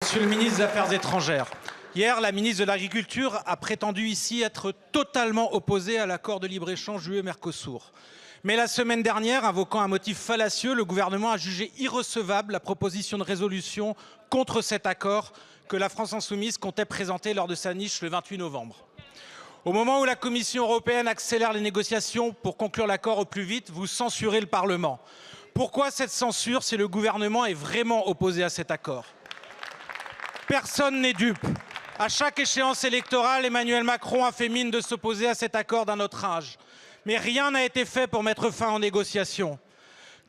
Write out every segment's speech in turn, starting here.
Monsieur le ministre des Affaires étrangères, hier, la ministre de l'Agriculture a prétendu ici être totalement opposée à l'accord de libre-échange UE-Mercosur. Mais la semaine dernière, invoquant un motif fallacieux, le gouvernement a jugé irrecevable la proposition de résolution contre cet accord que la France insoumise comptait présenter lors de sa niche le 28 novembre. Au moment où la Commission européenne accélère les négociations pour conclure l'accord au plus vite, vous censurez le Parlement. Pourquoi cette censure si le gouvernement est vraiment opposé à cet accord? Personne n'est dupe. À chaque échéance électorale, Emmanuel Macron a fait mine de s'opposer à cet accord d'un autre âge. Mais rien n'a été fait pour mettre fin aux négociations.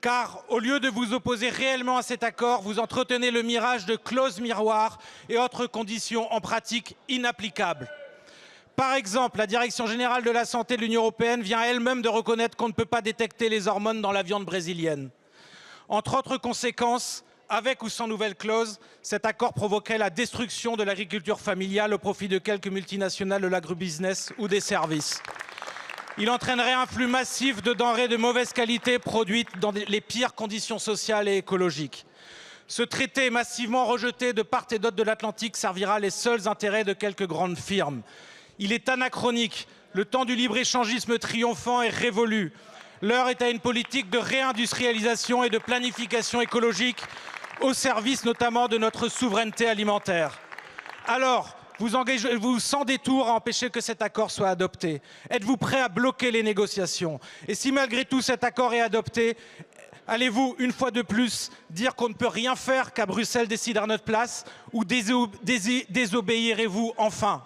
Car au lieu de vous opposer réellement à cet accord, vous entretenez le mirage de clauses miroirs et autres conditions en pratique inapplicables. Par exemple, la Direction générale de la santé de l'Union européenne vient elle-même de reconnaître qu'on ne peut pas détecter les hormones dans la viande brésilienne. Entre autres conséquences, avec ou sans nouvelle clause, cet accord provoquerait la destruction de l'agriculture familiale au profit de quelques multinationales de l'agrobusiness ou des services. Il entraînerait un flux massif de denrées de mauvaise qualité produites dans les pires conditions sociales et écologiques. Ce traité massivement rejeté de part et d'autre de l'Atlantique servira les seuls intérêts de quelques grandes firmes. Il est anachronique. Le temps du libre-échangisme triomphant est révolu. L'heure est à une politique de réindustrialisation et de planification écologique au service notamment de notre souveraineté alimentaire. Alors, vous engagez-vous sans détour à empêcher que cet accord soit adopté? Êtes-vous prêt à bloquer les négociations? Et si malgré tout cet accord est adopté, allez-vous, une fois de plus, dire qu'on ne peut rien faire, qu'à Bruxelles décide à notre place, ou désobéirez-vous enfin?